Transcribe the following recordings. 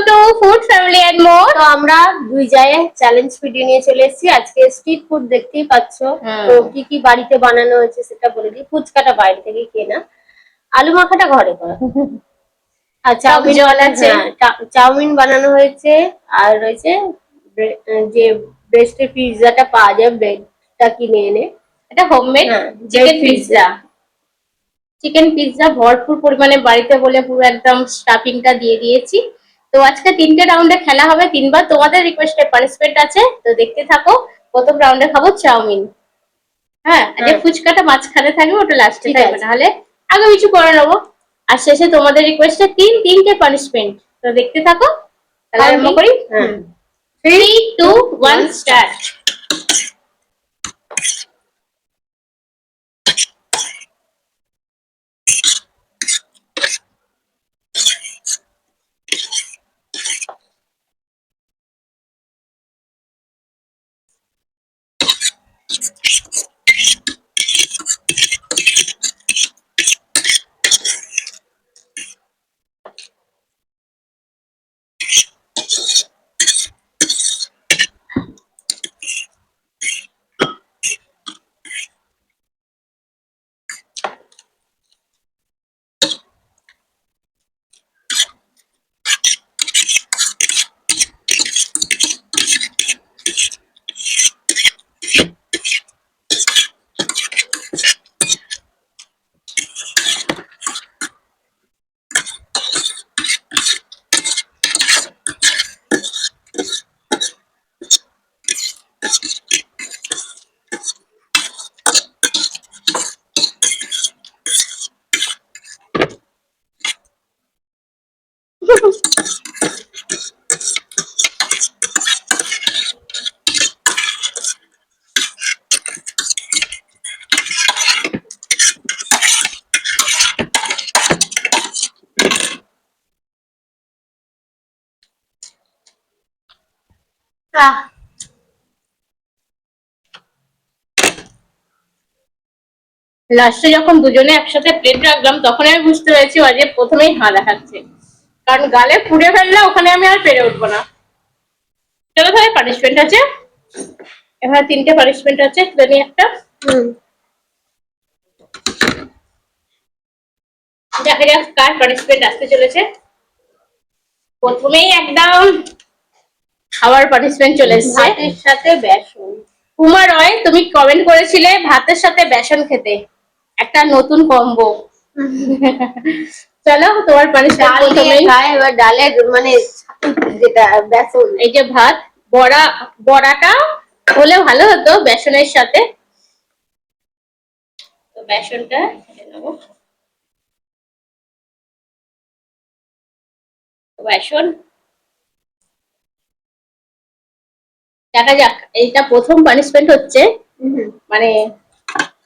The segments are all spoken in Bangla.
Two food family and more. তো আমরা দুই জায়গায় চ্যালেঞ্জ ভিডিও নিয়ে চলে এসেছি আজকে। স্ট্রিট ফুড দেখতেই পাচ্ছ। তো কি কি বাড়িতে বানানো হয়েছে সেটা বলে দিই। ফুচকাটা বাইরে থেকে কেনা, আলু মাখাটা ঘরে করা, আর চাউমিন বানানো হয়েছে, আর রয়েছে যে ব্রেস্টের পিৎজাটা পাওয়া যায়, ব্রেডটা কিনে এনে এটা homemade chicken pizza. Chicken pizza ভরপুর পরিমাণে বাড়িতে বলে পুরো একদম স্টাফিংটা দিয়ে দিয়েছি। তো আজকে 3টে রাউন্ডে খেলা হবে, 3বার তোমাদের রিকোয়েস্টে পানিশমেন্ট আছে, তো দেখতে থাকো। প্রথম রাউন্ডে খাবো চাউমিন। হ্যাঁ, যে ফুচকাটা মাঝখানে থাকবে ওটা লাস্টে থাকবে, নাহলে আগে কিছু করে নেবো। আর শেষে তোমাদের রিকোয়েস্টে 3টে পানিশমেন্ট। তো দেখতে থাকো, তাহলে আরম্ভ করি। 3, 2, 1 স্টার্ট। লাস্টে যখন দুজনে একসাথে প্লেট রাখলাম তখন আমি বুঝতে পেরেছি যে প্রথমেই হাঁ দেখাচ্ছে, কারণ গালে পুড়ে ফেললে ওখানে আমি আর পেরে উঠবো না। চলো তাহলে পানিশমেন্ট আছে, এবার 3টে পানিশমেন্ট আছে, তুলে একটা। দেখা যাক কার পানিশমেন্ট আসতে চলেছে। প্রথমেই একদম খাবার পানিশমেন্ট চলে এসছে, ভাতের সাথে বেসন। উমা রয়, তুমি কমেন্ট করেছিলে ভাতের সাথে বেসন খেতে, একটা নতুন কম্বো। চলো তোমার পানিশমেন্ট প্রথমেই। এবার ডালের মানে যেটা বেসন, এই যে ভাত, বড়াটা হলে ভালো হতো বেসনের সাথে। তো বেসনটা নেবো, বেসন। দেখা যাক, এইটা প্রথম পানিশমেন্ট হচ্ছে, মানে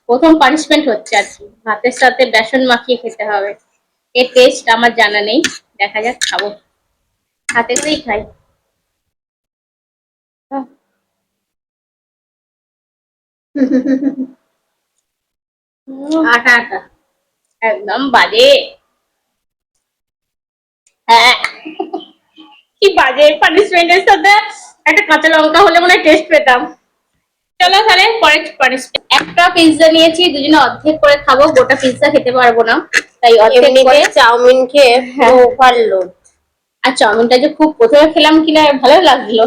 প্রথম পানিশমেন্ট হচ্ছে আর কি, ভাতের সাথে বেসন মাখিয়ে খেতে হবে। এর টেস্ট আমার জানা নেই, দেখা যাক, খাবো, হাতে করেই খাই। আটা আটা, একদম বাজে। হ্যাঁ, কি বাজে পানিশমেন্টের সাথে একটা কাঁচা লঙ্কা হলে মনে হয় টেস্ট পেতাম। চলো তাহলে পরে পানিশমেন্ট। একটা পিৎজা নিয়েছি, দুজনে অর্ধেক করে খাবো, গোটা পিৎজা খেতে পারবো না, তাই অর্ধেক করে। চাউমিন খেয়ে ওভারলোড। আর চাউমিনটা যে খুব প্রথমে খেলাম কিনা ভালো লাগলো,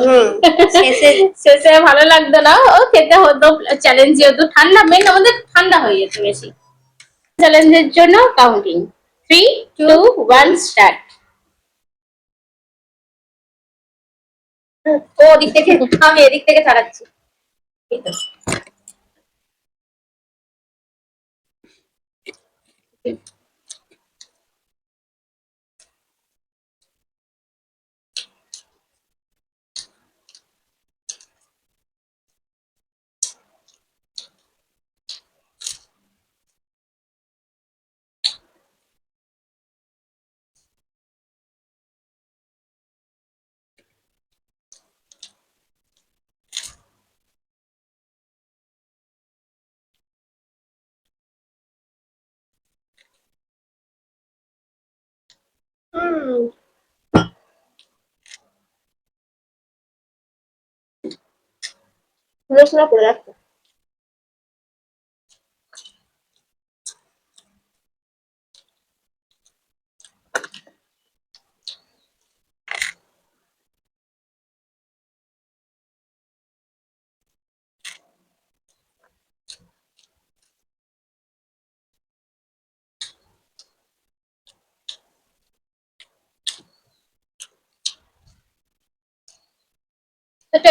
শেষে ভালো লাগতো না। ও খেতে হতো, চ্যালেঞ্জ যেহেতু, ঠান্ডা মেন আমাদের ঠান্ডা হয়ে যেত বেশি। চ্যালেঞ্জের জন্য কাউন্টিং 3, 2, 1 স্টার্ট। ও দিক থেকে, আমি এদিক থেকে ছাড়াচ্ছি। ফুলো পড়ে যাচ্ছে।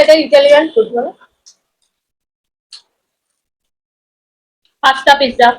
এটা ইটালিয়ান ফুড বলো। Pasta pizza.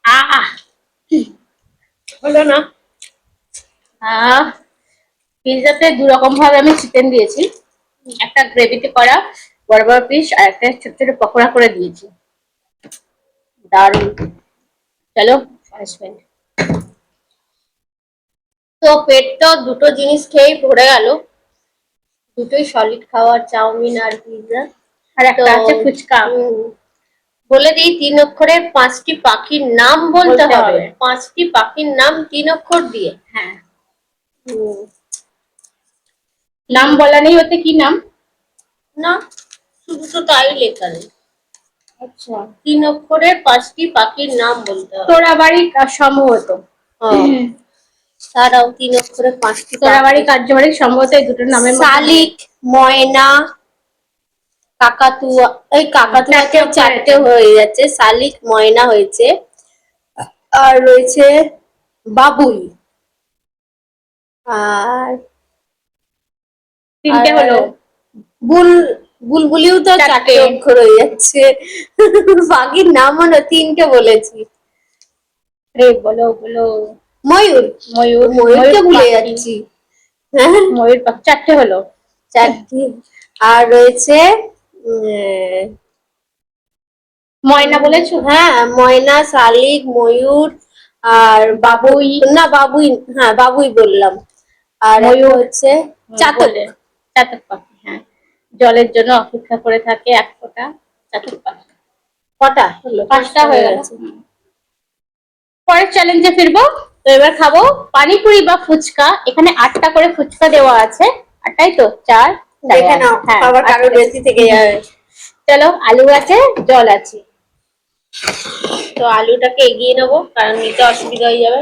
আহ হলো না। পিৎজাতে দু রকম ভাবে আমি চিকেন দিয়েছি, একটা গ্রেভিতে করা বড় বড় পিস আর একটা ছোট ছোট পকোড়া করে দিয়েছি। দারুণ। চলো হাজবেন্ড তো পেট তো দুটো জিনিস খেয়েই ভরে গেল, দুটোই সলিড খাবার, চাউমিন আর পিৎজা। আর একটা আছে ফুচকা। বলে দিই 3 অক্ষরে 5টি পাখির নাম বলতে হবে। 5টি পাখির নাম 3 অক্ষর দিয়ে। হ্যাঁ, হুম, নাম বলা নেই ওতে, কি নাম? না শুধু তো তাই লেখা নেই। আচ্ছা, 3 অক্ষরে 5টি পাখির নাম বলতে হবে। তোরাবাড়ি সম্ভবত। তারাও 3 অক্ষরে 5টি তোরাবাড়ি কার্যবাড়ি সম্ভবত এই দুটোর নামের মধ্যে শালিক, ময়না, কাকাতুয়া। এই কাকাতুয়া চারটে হয়ে যাচ্ছে, শালিক ময়না হয়েছে, আর রয়েছে বাবুই, আর তিনটে হলো। বুলবুলিও তো 4টে অক্ষর হয়ে যাচ্ছে। পাখির নাম হলো 3টে বলেছি। রে বলো বলো। ময়ূর। ময়ূর। ময়ূরকে ভুলে যাচ্ছি। ময়ূর পাখি 4টে হলো। 4টি। আর রয়েছে ময়না বলেছো? হ্যাঁ, ময়না, শালিক, ময়ূর আর বাবুই। না বাবুই, হ্যাঁ বাবুই বললাম। আর ময়ূর হচ্ছে চাতক। চাতক পাখি, হ্যাঁ। জলের জন্য অপেক্ষা করে থাকে এক ফোঁটা চাতক পাখি। কটা হলো? 5টা হয়ে গেল। পরের চ্যালেঞ্জে ফিরবো। তো এবার খাবো পানিপুরি বা ফুচকা। এখানে 8টা করে ফুচকা দেওয়া আছে। 8টাই তো? 4। দেখে নাও, আবার কারোর বেশি থেকে যাবে। চলো, আলু আছে, জল আছে। তো আলুটাকে এগিয়ে নেবো, কারণ নিতে অসুবিধা হয়ে যাবে।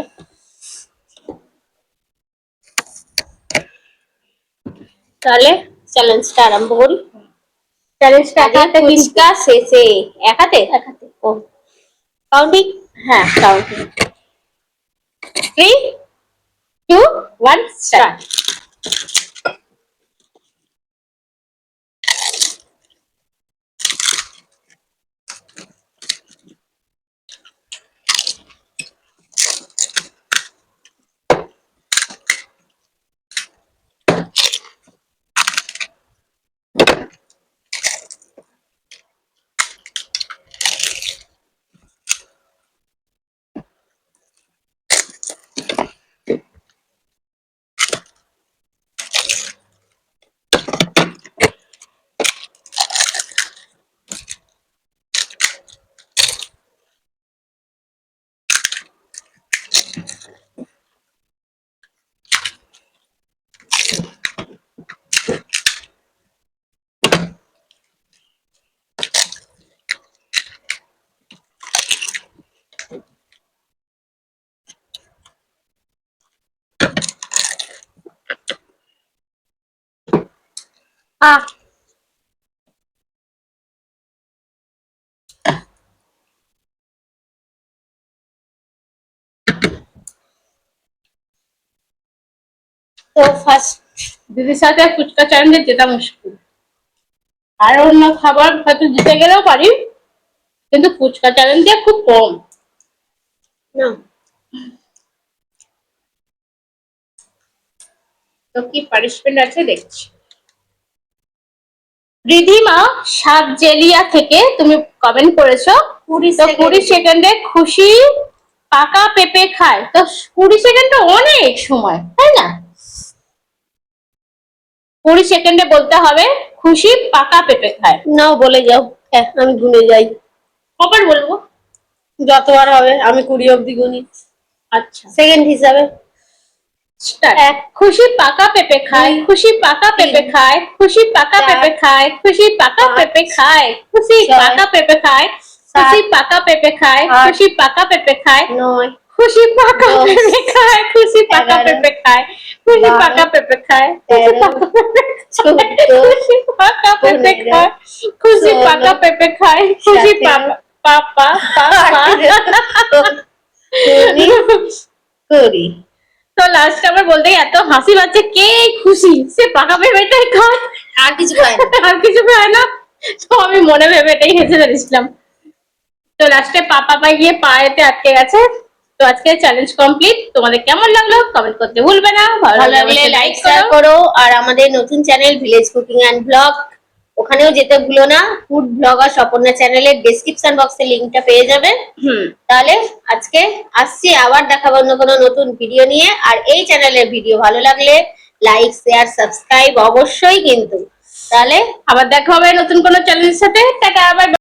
তাহলে চ্যালেঞ্জটা আরম্ভ করি। চ্যালেঞ্জটা আগে ফুচকা শেষে এক হাতে। ও কাউন্টিং। হ্যাঁ, কাউন্টিং। 3, 2, 1 স্টার্ট। তো ফার্স্ট দিদির সাথে ফুচকা চ্যালেঞ্জে জেতা মুশকিল। আর অন্য খাবার হয়তো জিতে গেলেও পারি, কিন্তু ফুচকা চ্যালেঞ্জে খুব কম। না তো কি পানিশমেন্ট আছে দেখছি। রিধিমা সাবজেলিয়া থেকে তুমি কমেন্ট করেছো 20 সেকেন্ডে খুশি পাকা পেঁপে খায়। তো 20 সেকেন্ড অনেক সময়, তাই না? 20 সেকেন্ডে বলতে হবে খুশি পাকা পেঁপে খায়। নাও বলে যাও। হ্যাঁ, আমি গুনে যাই। কবার বলবো? যতবার হবে, আমি 20 অব্দি গুনি। আচ্ছা, সেকেন্ড হিসাবে স্টার্ট। খুশি পাকা পেঁপে খায়, খুশি পাকা পেঁপে খায়, খুশি পাকা পেঁপে খায়, খুশি পাকা পেঁপে খায়, খুশি পাকা পেঁপে খায়, খুশি পাকা পেঁপে খায়, খুশি পাকা পেঁপে খায়, 9 খুশি পাকা পেঁপে খায়, খুশি পাকা পেঁপে খায়, খুশি পাকা পেঁপে খায়, খুশি পাকা পেঁপে খায়, খুশি পাকা পেঁপে খায়, খুশি পাকা পাপা পাপা। 20 তো লাস্ট আমার বলতে এত হাসি পাচ্ছে, কে খুশি সে পাকা পেঁপেটাই খায়, আর কিছু খায় না। আর কিছু খায় না। তো আমি মনে ভেবে এটাই হেসে ফেলেছিলাম। তো লাস্টে পাপা পাই গিয়ে পায়েতে আটকে গেছে। তো আজকে চ্যালেঞ্জ কমপ্লিট। তোমাদের কেমন লাগলো কমেন্ট করতে ভুলবে না, ভালো লাগলে লাইক শেয়ার করো। করো। আর আমাদের নতুন channel village cooking and blog, ওখানেও যেতে ভুলো না। ফুড ব্লগার স্বপর্ণা চ্যানেলের ডেসক্রিপশন বক্সে লিংকটা পেয়ে যাবে। তাহলে আজকে আসছি, আবার দেখাবো অন্য কোনো নতুন ভিডিও নিয়ে। আর এই চ্যানেলের ভিডিও ভালো লাগলে লাইক শেয়ার সাবস্ক্রাইব অবশ্যই কিন্তু। তাহলে আবার দেখা হবে নতুন কোনো চ্যালেঞ্জের সাথে। Tata, by.